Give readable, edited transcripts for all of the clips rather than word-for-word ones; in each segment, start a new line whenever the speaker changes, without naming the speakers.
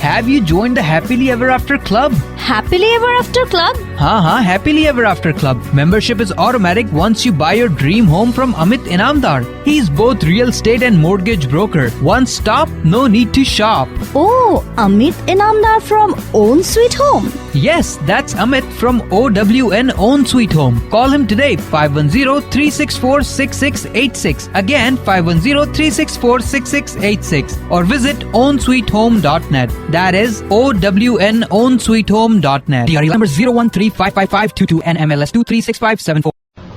Have you joined the Happily Ever After Club?
Happily Ever After Club?
हाँ, Happily Ever After Club. Membership is automatic once you buy your dream home from Amit Inamdar. He's both real estate and mortgage broker. One stop, no need to shop.
Oh, Amit Inamdar from Own Sweet Home.
Yes, that's Amit from OWN Own Sweet Home. Call him today, 510-364-6686. Again, 510-364-6686. Or visit ownsweethome.net. That is OWNOwnSweetHome.net. DRE number 0135552 and MLS 236574.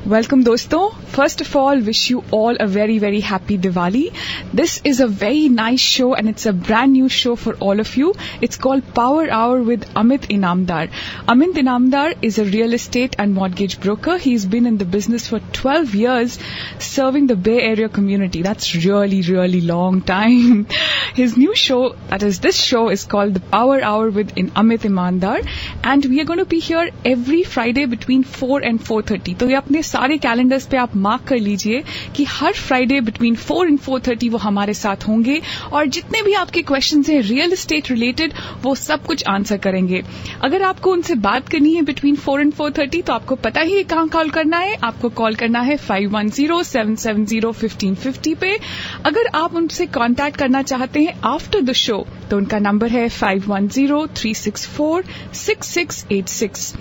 Welcome दोस्तों. First of all, wish you all a very, very happy Diwali. This is a very nice show and it's a brand new show for all of you. It's called Power Hour with Amit Inamdar. Amit Inamdar is a real estate and mortgage broker. He's been in the business for 12 years serving the Bay Area community. That's really, really long time. His new show, that is this show, is called the Power Hour with Amit Inamdar, and we are going to be here every Friday between 4 and 4:30. तो ये अपने सारे calendars पे आप mark कर लीजिए कि हर Friday between 4 and 4:30 वो हमारे साथ होंगे और जितने भी आपके क्वेश्चंस हैं रियल एस्टेट रिलेटेड वो सब कुछ आंसर करेंगे. अगर आपको उनसे बात करनी है बिटवीन 4 and 4:30 तो आपको पता ही है कहाँ कॉल करना है. आपको कॉल करना है 510-770-1550 पे. अगर आप उनसे कॉन्टैक्ट करना चाहते हैं आफ्टर द शो तो उनका नंबर है 510-364-6686.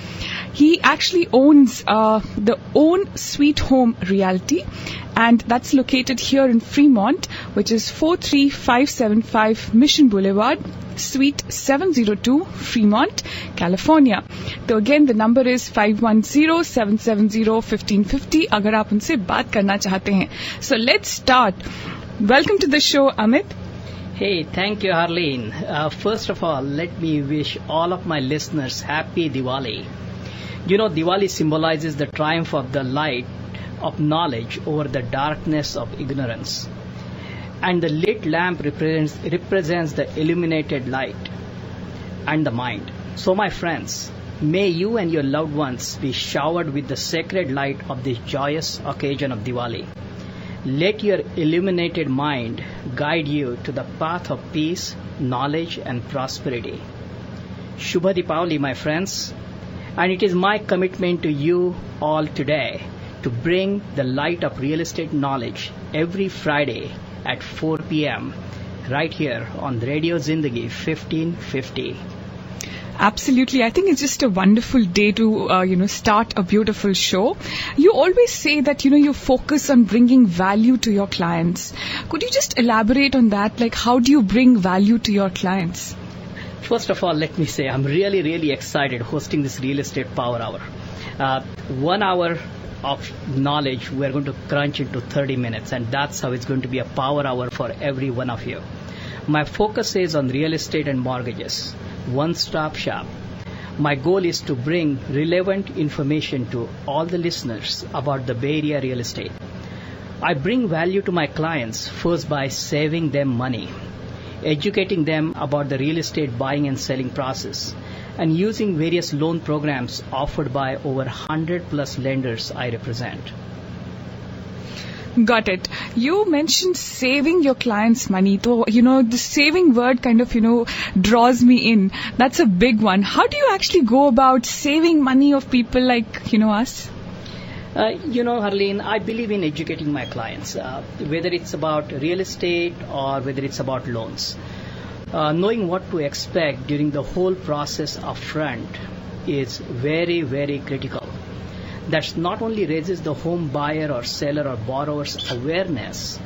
He actually owns the Own Sweet Home Realty, and that's located here in Fremont, which is 43575 Mission Boulevard, Suite 702, Fremont, California. So again, the number is 510-770-1550 अगर आप उनसे बात करना चाहते हैं. So let's start. Welcome to the show, Amit.
Hey, thank you, Harleen. First of all, let me wish all of my listeners happy Diwali. You know, Diwali symbolizes the triumph of the light of knowledge over the darkness of ignorance. And the lit lamp represents the illuminated light and the mind. So, my friends, may you and your loved ones be showered with the sacred light of this joyous occasion of Diwali. Let your illuminated mind guide you to the path of peace, knowledge, and prosperity. Shubha Deepavali, my friends. And it is my commitment to you all today to bring the light of real estate knowledge every Friday at 4 p.m. right here on Radio Zindagi 1550.
Absolutely. I think it's just a wonderful day to, start a beautiful show. You always say that, you focus on bringing value to your clients. Could you just elaborate on that? Like, how do you bring value to your clients?
First of all, let me say I'm really, really excited hosting this Real Estate Power Hour. 1 hour of knowledge we're going to crunch into 30 minutes, and that's how it's going to be a power hour for every one of you. My focus is on real estate and mortgages, one-stop shop. My goal is to bring relevant information to all the listeners about the Bay Area real estate. I bring value to my clients first by saving them money, educating them about the real estate buying and selling process, and using various loan programs offered by over 100 plus lenders I represent.
Got it. You mentioned saving your clients money. So, the saving word kind of, draws me in. That's a big one. How do you actually go about saving money of people like, us?
Harleen, I believe in educating my clients, whether it's about real estate or whether it's about loans. Knowing what to expect during the whole process upfront is very, very critical. That not only raises the home buyer or seller or borrower's awareness,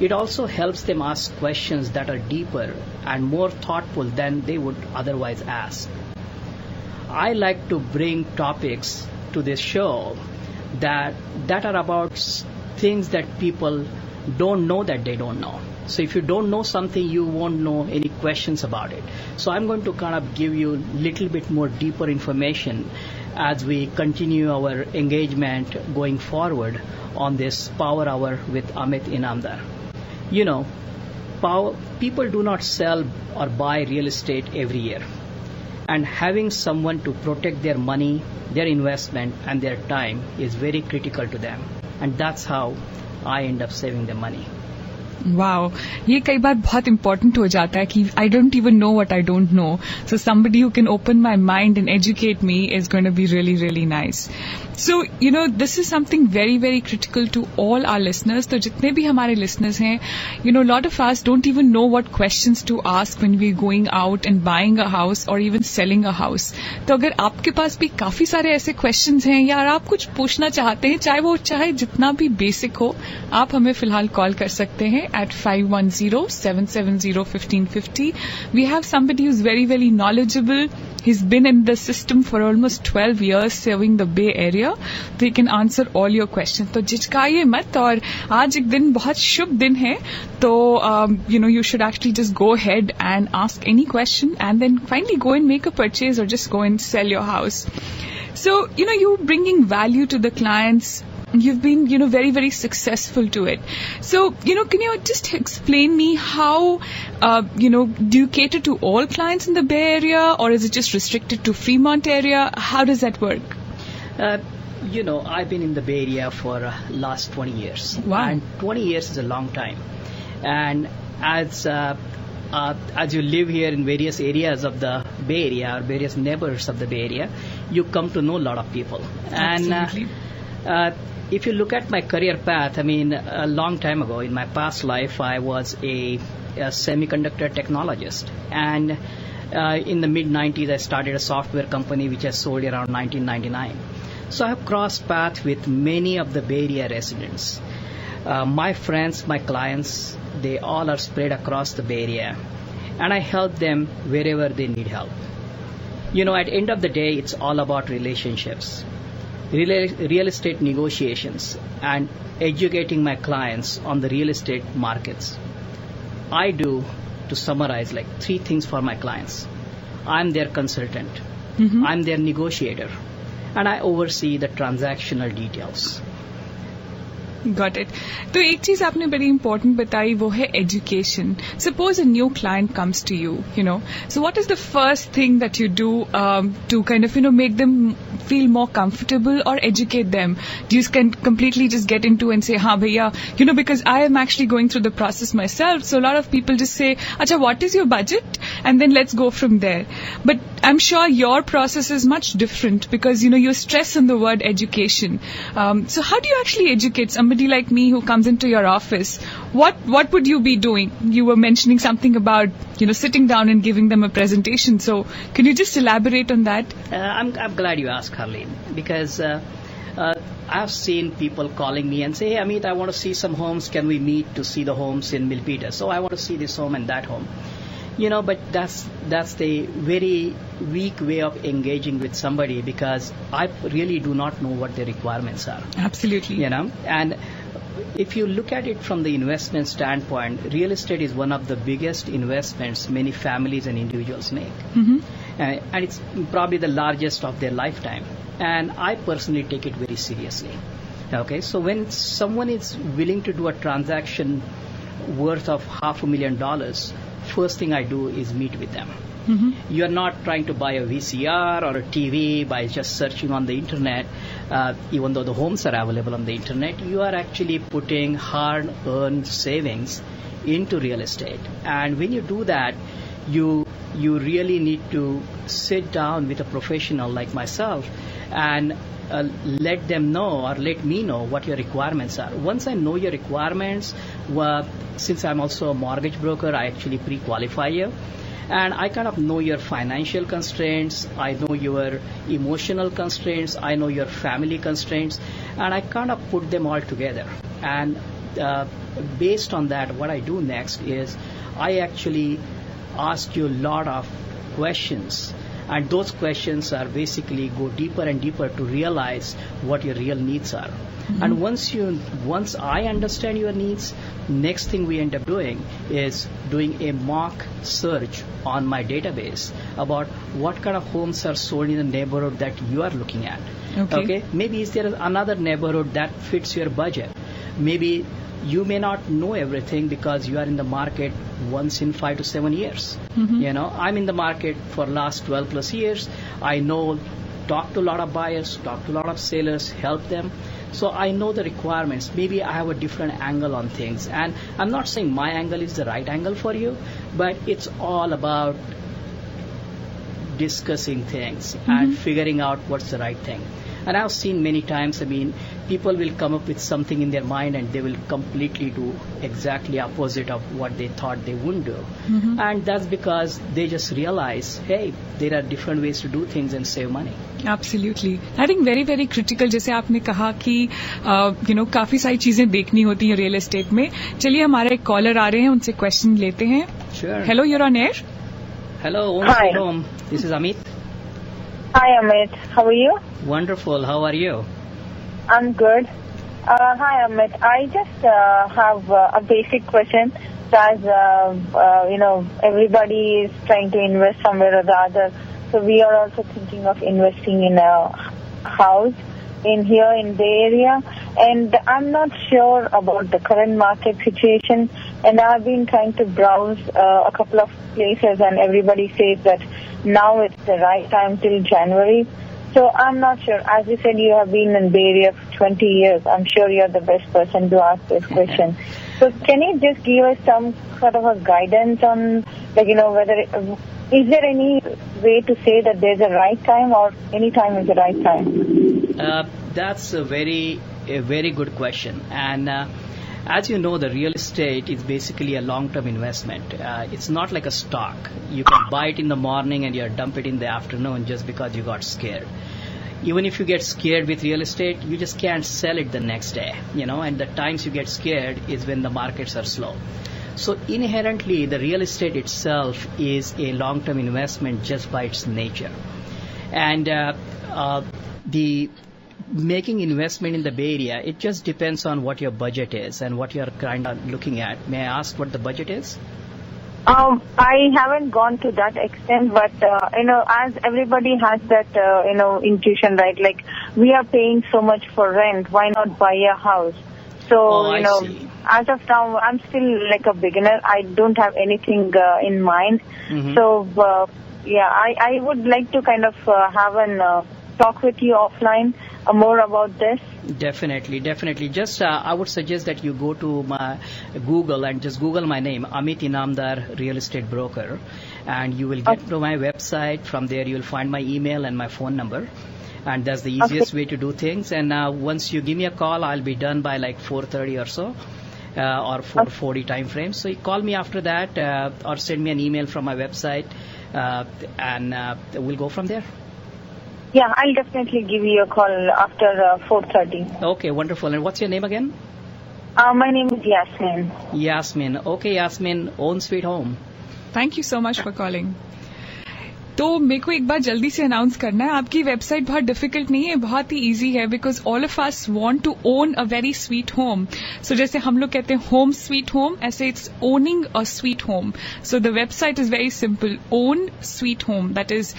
it also helps them ask questions that are deeper and more thoughtful than they would otherwise ask. I like to bring topics to this show that are about things that people don't know that they don't know. So if you don't know something, you won't know any questions about it. So I'm going to kind of give you a little bit more deeper information as we continue our engagement going forward on this Power Hour with Amit Inamdar. People do not sell or buy real estate every year. And having someone to protect their money, their investment, and their time is very critical to them. And that's how I end up saving them money.
Wow, ये कई बार बहुत important हो जाता है कि I don't even know what I don't know, so somebody who can open my mind and educate me is going to be really, really nice. So, this is something very, very critical to all our listeners. तो जितने भी हमारे listeners हैं, lot of us don't even know what questions to ask when we're going out and buying a house or even selling a house. तो अगर आपके पास भी काफी सारे ऐसे questions हैं या आप कुछ पूछना चाहते हैं, चाहे जितना भी basic हो, आप हमें फिलहाल कॉल कर सकते हैं at 510-770-1550. We have somebody who's very, very knowledgeable. He's been in the system for almost 12 years serving the Bay Area. They can answer all your questions. तो झिझकाइए मत, और आज एक दिन बहुत शुभ दिन है, तो you should actually just go ahead and ask any question and then finally go and make a purchase or just go and sell your house. So, you bringing value to the clients. You've been, very, very successful to it. So, can you just explain me how, do you cater to all clients in the Bay Area, or is it just restricted to Fremont area? How does that work?
I've been in the Bay Area for last 20 years.
Wow.
And 20 years is a long time. And as you live here in various areas of the Bay Area or various neighborhoods of the Bay Area, you come to know a lot of people.
Absolutely.
And if you look at my career path, a long time ago in my past life, I was a semiconductor technologist. And in the mid-90s, I started a software company which I sold around 1999. So I have crossed paths with many of the Bay Area residents. My friends, my clients, they all are spread across the Bay Area. And I help them wherever they need help. At the end of the day, it's all about relationships. Real estate negotiations and educating my clients on the real estate markets. I do, to summarize, like 3 things for my clients. I'm their consultant.
Mm-hmm.
I'm their negotiator. And I oversee the transactional details.
Got it. तो एक चीज आपने बड़ी important बताई, वो है education. Suppose a new client comes to you, So what is the first thing that you do to kind of, make them feel more comfortable or educate them? Do you can completely just get into and say, हाँ भैया, because I am actually going through the process myself. So a lot of people just say, अच्छा, what is your budget? And then let's go from there. But I'm sure your process is much different because, you stress on the word education. So how do you actually educate somebody like me who comes into your office? What would you be doing? You were mentioning something about, sitting down and giving them a presentation. So can you just elaborate on that?
I'm glad you asked, Harleen, because I've seen people calling me and say, hey, Amit, I want to see some homes. Can we meet to see the homes in Milpitas? So I want to see this home and that home. But that's the very weak way of engaging with somebody, because I really do not know what their requirements are.
Absolutely.
And if you look at it from the investment standpoint, real estate is one of the biggest investments many families and individuals make.
Mm-hmm.
And it's probably the largest of their lifetime. And I personally take it very seriously. Okay, so when someone is willing to do a transaction worth of $500,000, first thing I do is meet with them.
Mm-hmm.
You're not trying to buy a VCR or a TV by just searching on the internet, even though the homes are available on the internet. You are actually putting hard-earned savings into real estate. And when you do that, you really need to sit down with a professional like myself and let them know or let me know what your requirements are. Once I know your requirements, since I'm also a mortgage broker, I actually pre-qualify you. And I kind of know your financial constraints, I know your emotional constraints, I know your family constraints, and I kind of put them all together. And based on that, what I do next is I actually ask you a lot of questions. And those questions are basically go deeper and deeper to realize what your real needs are. Mm-hmm. And once I understand your needs, next thing we end up doing is doing a mock search on my database about what kind of homes are sold in the neighborhood that you are looking at. Okay? Maybe is there another neighborhood that fits your budget? Maybe you may not know everything because you are in the market once in 5 to 7 years.
Mm-hmm.
I'm in the market for last 12 plus years. I know, talk to a lot of buyers, talk to a lot of sellers, help them. So I know the requirements. Maybe I have a different angle on things. And I'm not saying my angle is the right angle for you, but it's all about discussing things and figuring out what's the right thing. And I've seen many times, people will come up with something in their mind and they will completely do exactly opposite of what they thought they wouldn't do. And that's because they just realize, hey, there are different ways to do things and save money.
Absolutely. I think very very critical. जैसे आपने कहा कि काफी सारी चीजें देखनी होती हैं रियल एस्टेट में. चलिए हमारा एक कॉलर आ रहे हैं, उनसे क्वेश्चन लेते हैं.
Sure.
Hello, you're on air.
Hello,
Hi.
home. This is Amit.
Hi, Amit. How are you?
Wonderful. How are you?
I'm good. Hi, Amit. I just have a basic question. As everybody is trying to invest somewhere or the other, so we are also thinking of investing in a house here in Bay Area. And I'm not sure about the current market situation. And I've been trying to browse a couple of places, and everybody says that now it's the right time till January. So I'm not sure. As you said, you have been in Bay Area for 20 years. I'm sure you're the best person to ask this question. So can you just give us some sort of a guidance on, whether is there any way to say that there's a right time or any time is the right time?
That's a very good question. And as you know, the real estate is basically a long-term investment. It's not like a stock. You can buy it in the morning and you dump it in the afternoon just because you got scared. Even if you get scared with real estate, you just can't sell it the next day, and the times you get scared is when the markets are slow. So inherently, the real estate itself is a long-term investment just by its nature. And the making investment in the Bay Area, it just depends on what your budget is and what you're kind of looking at. May I ask what the budget is?
I haven't gone to that extent, but as everybody has that intuition, right? Like, we are paying so much for rent, why not buy a house? So
I see.
As of now, I'm still like a beginner. I don't have anything in mind. So I would like to kind of have an talk with you offline more about this.
Definitely. Just I would suggest that you go to my Google and just Google my name, Amit Inamdar, real estate broker, and you will get to my website. From there, you will find my email and my phone number, and that's the easiest way to do things. And once you give me a call, I'll be done by like 4:30 or so, or 4:40 time frame. So you call me after that, or send me an email from my website, and we'll go from there.
Yeah, I'll definitely give you a call after 4:30.
Okay, wonderful. And what's your name again?
My name is Yasmin.
Yasmin. Okay, Yasmin, own sweet home.
Thank you so much for calling. तो मेरे को एक बार जल्दी से announce करना है, आपकी website बहुत डिफिकल्ट नहीं है, बहुत ही इजी है, because all of us want to own a very sweet home. So जैसे हम लोग कहते हैं होम स्वीट होम, ऐसे it's owning a sweet home. So the website is very simple, own sweet home, that is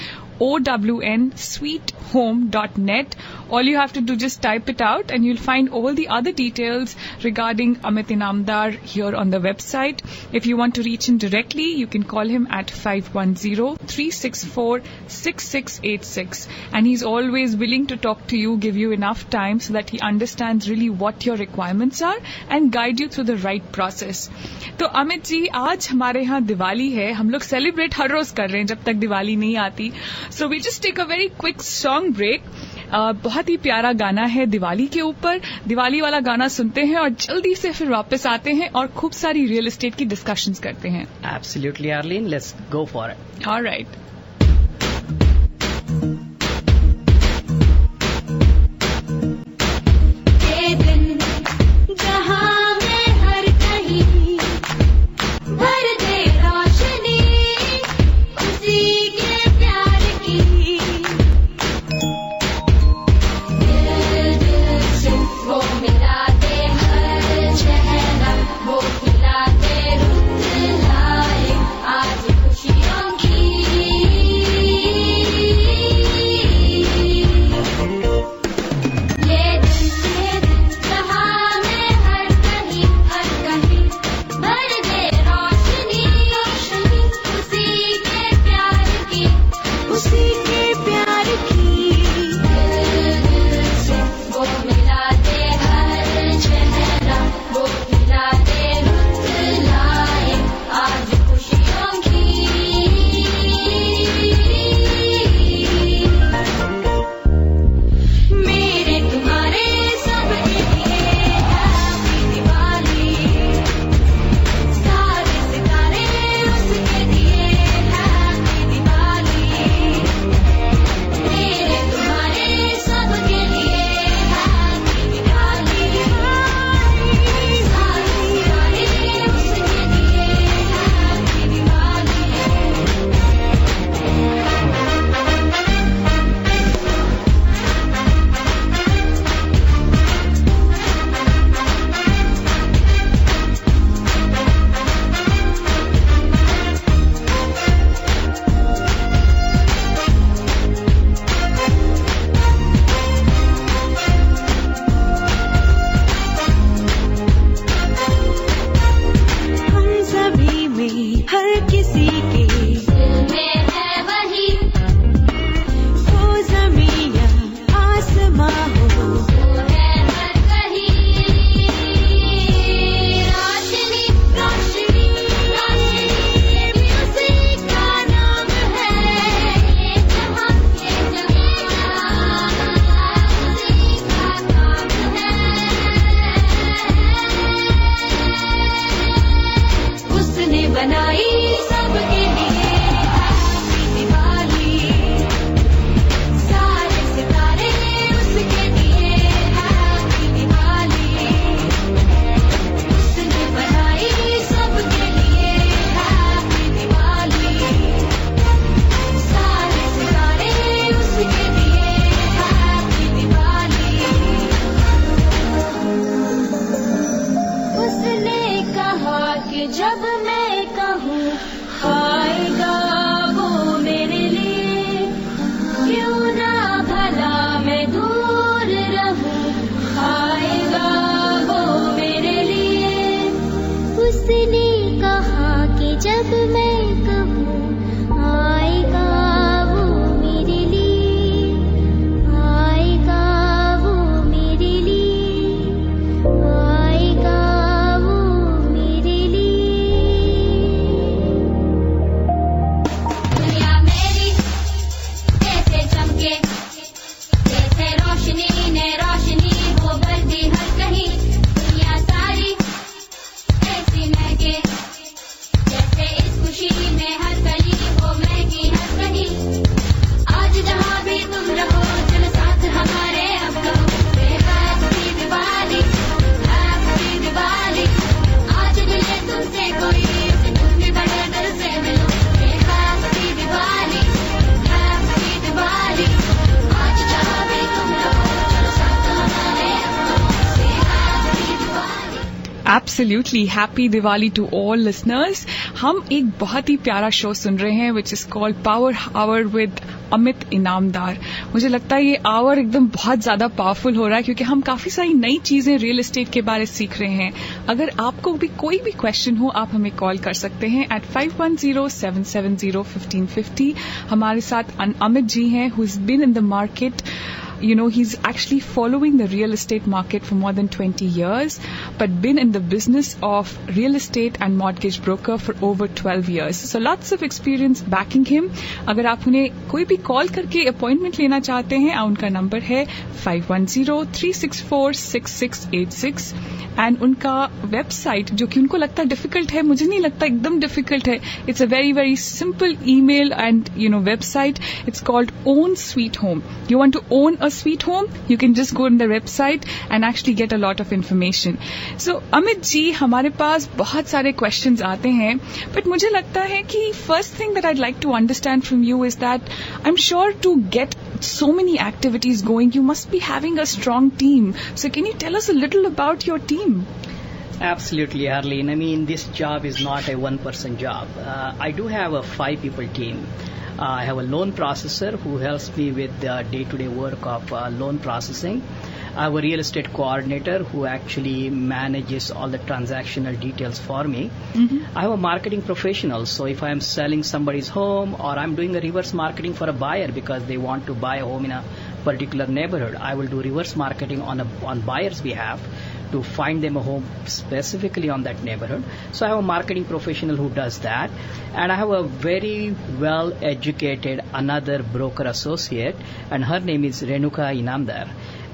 OWN sweethome.net. All you have to do, just type it out and you'll find all the other details regarding Amit Inamdar here on the website. If you want to reach him directly, you can call him at 510-364-6686. And he's always willing to talk to you, give you enough time so that he understands really what your requirements are and guide you through the right process. तो अमित जी, आज हमारे यहाँ दिवाली है, हम लोग celebrate हर रोज कर रहे हैं जब तक दिवाली नहीं आती. So we just take a very quick song break. बहुत ही प्यारा गाना है दिवाली के ऊपर. दिवाली वाला गाना सुनते हैं और जल्दी से फिर वापस आते हैं और खूब सारी रियल एस्टेट की डिस्कशंस करते हैं.
Absolutely, Arlene. Let's go for it.
All right.
आज खुशियों की
Absolutely. Happy Diwali to all listeners. हम एक बहुत ही प्यारा शो सुन रहे हैं which is called Power Hour with Amit Inamdar. मुझे लगता है ये आवर एकदम बहुत ज्यादा पावरफुल हो रहा है क्योंकि हम काफी सारी नई चीजें रियल एस्टेट के बारे सीख रहे हैं. अगर आपको भी कोई भी क्वेश्चन हो आप हमें कॉल कर सकते हैं at 510-770-1550. हमारे साथ अमित जी हैं who has been in the market. You know, he's actually following the real estate market for more than 20 years, but been in the business of real estate and mortgage broker for over 12 years. So lots of experience backing him. अगर आप उन्हें कोई भी call करके appointment लेना चाहते हैं, उनका नंबर है 510-364-6686 एंड उनका वेबसाइट जो कि उनको लगता है डिफिकल्ट है, मुझे नहीं लगता एकदम डिफिकल्ट है. It's a very very simple email and website. It's called own sweet home. You want to own a sweet home, you can just go on the website and actually get a lot of information. So Amit ji, हमारे पास बहुत सारे questions आते हैं, but मुझे लगता है कि first thing that I'd like to understand from you is that I'm sure to get so many activities going, you must be having a strong team. So can you tell us a little about your team?
Absolutely, Arlene. I mean, this job is not a one-person job. I do have a 5-people team. I have a loan processor who helps me with the day-to-day work of loan processing. I have a real estate coordinator who actually manages all the transactional details for me. Mm-hmm. I have a marketing professional, so if I am selling somebody's home or I'm doing a reverse marketing for a buyer because they want to buy a home in a particular neighborhood, I will do reverse marketing on buyer's behalf to find them a home specifically on that neighborhood. So I have a marketing professional who does that, and I have a very well educated another broker associate, and her name is Renuka Inamdar,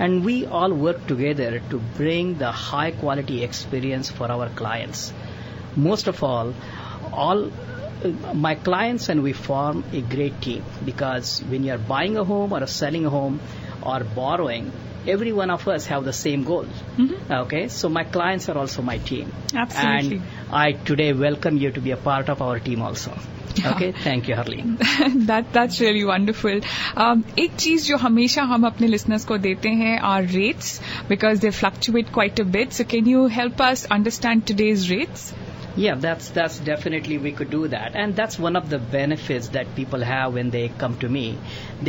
and we all work together to bring the high quality experience for our clients. Most of all my clients and we form a great team, because when you are buying a home or selling a home or borrowing, every one of us have the same goal. Mm-hmm. Okay, so my clients are also my team.
Absolutely.
And I today welcome you to be a part of our team also. Okay, thank you, Harleen.
That's really wonderful. एक चीज जो हमेशा हम अपने listeners को देते हैं are rates, because they fluctuate quite a bit. So can you help us understand today's rates?
Yeah, that's definitely we could do that, and that's one of the benefits that people have when they come to me.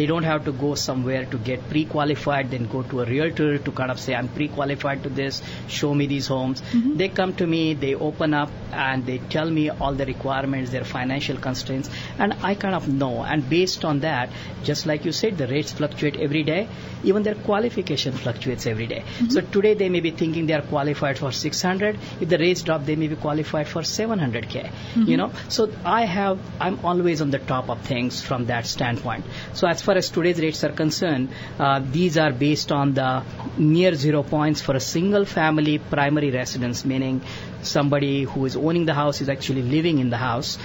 They don't have to go somewhere to get pre-qualified, then go to a realtor to kind of say I'm pre-qualified to this, show me these homes. Mm-hmm. They come to me, they open up and they tell me all the requirements, their financial constraints, and I kind of know. And based on that, just like you said, the rates fluctuate every day. Even their qualification fluctuates every day. Mm-hmm. So today they may be thinking they are qualified for 600. If the rates drop, they may be qualified for 700K. Mm-hmm. So I'm always on the top of things from that standpoint. So as far as today's rates are concerned, these are based on the near 0 points for a single family primary residence, meaning somebody who is owning the house is actually living in the house,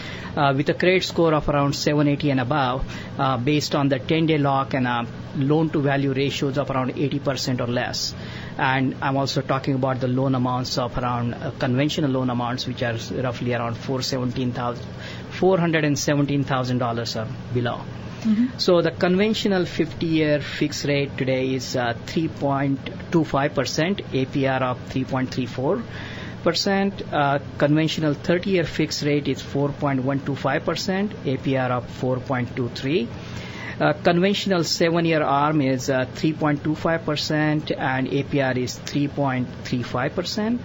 with a credit score of around 780 and above, based on the 10-day lock and loan to value ratios of around 80% or less. And I'm also talking about the loan amounts of around conventional loan amounts, which are roughly around $417,000 or below. Mm-hmm. So the conventional 50-year fixed rate today is 3.25%, APR of 3.34%. Conventional 30-year fixed rate is 4.125%, APR of 4.23%. Conventional 7-year ARM is 3.25% and APR is 3.35%.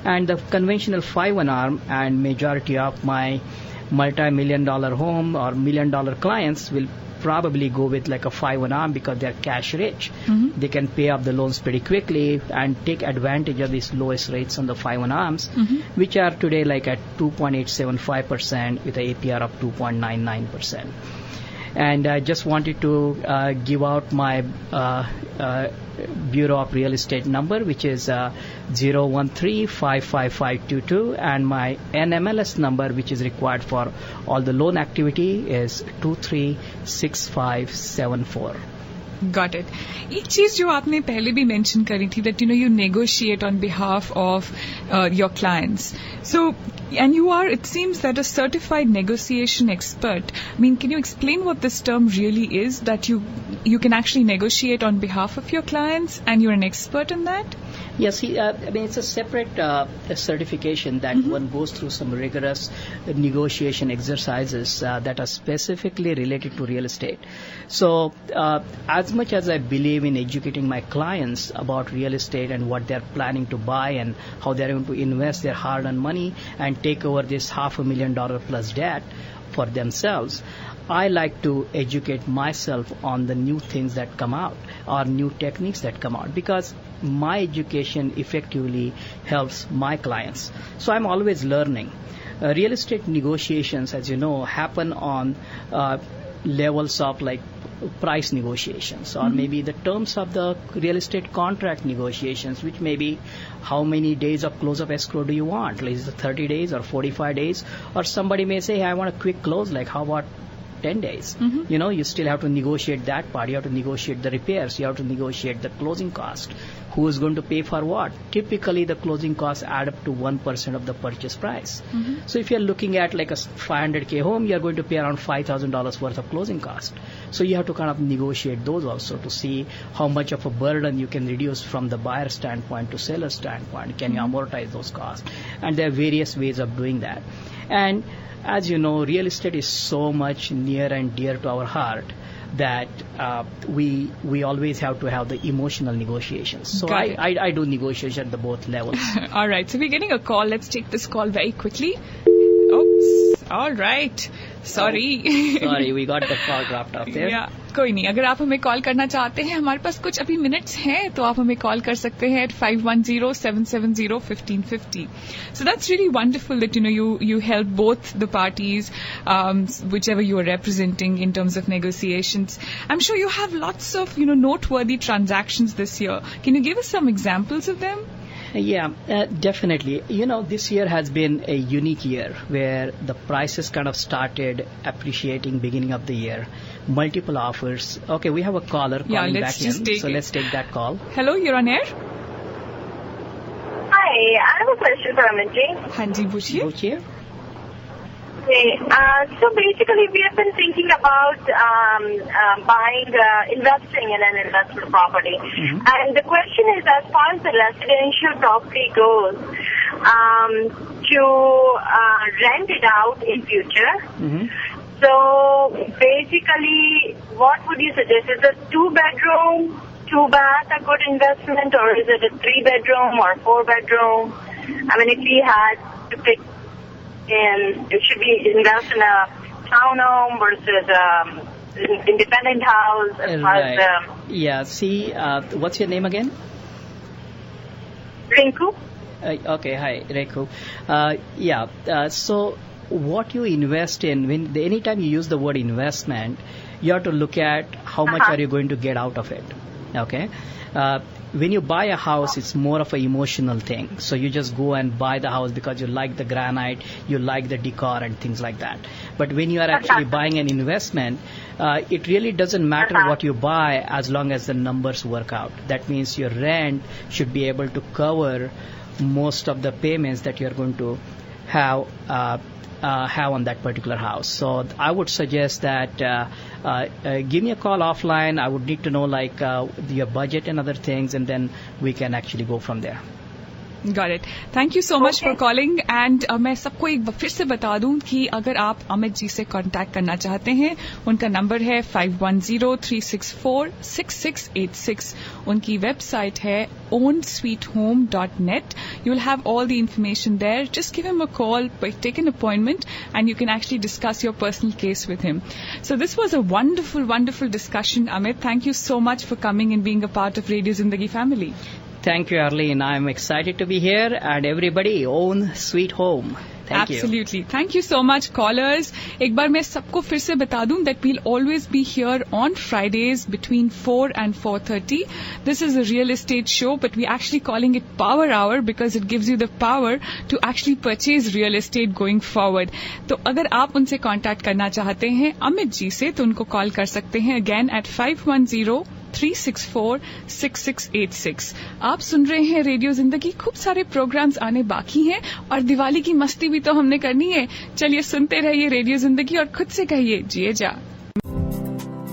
And the conventional 5-1 ARM, and majority of my multi-million-dollar home or million-dollar clients will probably go with like a 5-1 ARM because they're cash rich. Mm-hmm. They can pay off the loans pretty quickly and take advantage of these lowest rates on the 5-1 ARMs, mm-hmm. which are today like at 2.875% with an APR of 2.99%. And I just wanted to give out my Bureau of Real Estate number, which is 013-55522, and my NMLS number, which is required for all the loan activity, is 236574.
Got it. एक चीज जो आपने पहले भी mention करी थी that you negotiate on behalf of your clients. So, and you are, it seems that a certified negotiation expert. I mean, can you explain what this term really is? That you can actually negotiate on behalf of your clients, and you're an expert in that?
Yes, I mean, it's a separate certification that one goes through some rigorous negotiation exercises that are specifically related to real estate. So, as much as I believe in educating my clients about real estate and what they're planning to buy and how they're going to invest their hard-earned money and take over this $500,000 plus debt for themselves, I like to educate myself on the new things that come out or new techniques that come out, because my education effectively helps my clients. So I'm always learning. Real estate negotiations, as you know, happen on levels of like price negotiations, or maybe the terms of the real estate contract negotiations, which may be how many days of close of escrow do you want? Like, is it 30 days or 45 days? Or somebody may say, hey, I want a quick close, like how about 10 days? You know, you still have to negotiate that part. You have to negotiate the repairs. You have to negotiate the closing cost. Who is going to pay for what? Typically, the closing costs add up to 1% of the purchase price. So if you're looking at like a $500K home, you're going to pay around $5,000 worth of closing cost. So you have to kind of negotiate those also to see how much of a burden you can reduce from the buyer standpoint to seller standpoint. Can you amortize those costs? And there are various ways of doing that. And as you know, real estate is so much near and dear to our heart that we always have to have the emotional negotiations. So I do negotiation at the both levels.
All right. So we're getting a call. Let's take this call very quickly. Oops. All right. Sorry.
Sorry, we got the call dropped off there.
Yeah. कोई नहीं, अगर आप हमें call करना चाहते हैं, हमारे पास कुछ अभी मिनट्स हैं, तो आप हमें कॉल कर सकते हैं at 510-770-1550. So that's really wonderful that you help both the parties, whichever you are representing in terms of negotiations. I'm sure you have lots of noteworthy transactions this year. Can you give us some examples of them?
Yeah, definitely. This year has been a unique year where the prices kind of started appreciating beginning of the year. Multiple offers. Okay, we have a caller calling back in. So let's take that call.
Hello, you're on air.
Hi, I have a question for Amit ji.
हाँ जी, पूछिए.
Okay, so basically we have been thinking about investing in an investment property. And the question is, as far as the residential property goes, to rent it out in future. So basically, what would you suggest? Is a 2-bedroom, 2-bath a good investment, or is it a 3-bedroom or 4-bedroom? I mean, if we had to pick, should we invest in a townhome versus independent house?
Right. Yeah. See, what's your name again?
Rinku.
Okay. Hi, Rinku. So what you invest in, anytime you use the word investment, you have to look at how much are you going to get out of it. Okay. When you buy a house, it's more of an emotional thing. So you just go and buy the house because you like the granite, you like the decor and things like that. But when you are actually buying an investment, it really doesn't matter what you buy as long as the numbers work out. That means your rent should be able to cover most of the payments that you're going to have on that particular house. So I would suggest that give me a call offline. I would need to know your budget and other things, and then we can actually go from there.
Got it. Thank you so much for calling. And मैं सबको एक बार फिर से बता दूं कि अगर आप अमित जी से कांटेक्ट करना चाहते हैं, उनका नंबर है 510-364-6686. उनकी वेबसाइट है ownsweethome.net. You'll have all the information there. Just give him a call, take an appointment, and you can actually discuss your personal case with him. So this was a wonderful, wonderful discussion, Amit. Thank you so much for coming and being a part of Radio Zindagi family.
Thank you, Arlene. I'm excited to be here, and everybody, own sweet home. Thank you.
Absolutely. Thank you so much, callers. एक बार मैं सबको फिर से बता दूं that we'll always be here on Fridays between 4 and 4:30. This is a real estate show, but we're actually calling it Power Hour because it gives you the power to actually purchase real estate going forward. तो अगर आप उनसे contact करना चाहते हैं अमित जी से, तो उनको कॉल कर सकते हैं again at 510-364-6686. आप सुन रहे हैं रेडियो जिंदगी. खूब सारे प्रोग्राम्स आने बाकी हैं और दिवाली की मस्ती भी तो हमने करनी है. चलिए सुनते रहिए रेडियो जिंदगी और खुद से कहिए जिए जा.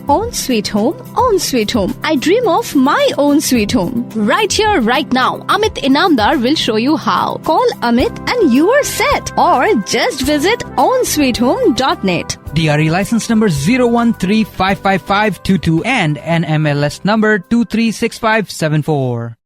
Own sweet home, own sweet home. I dream of my own sweet home. Right here, right now, Amit Inamdar will show you how. Call Amit and you are set. Or just visit ownsweethome.net.
DRE license number 0135552 and NMLS number 236574.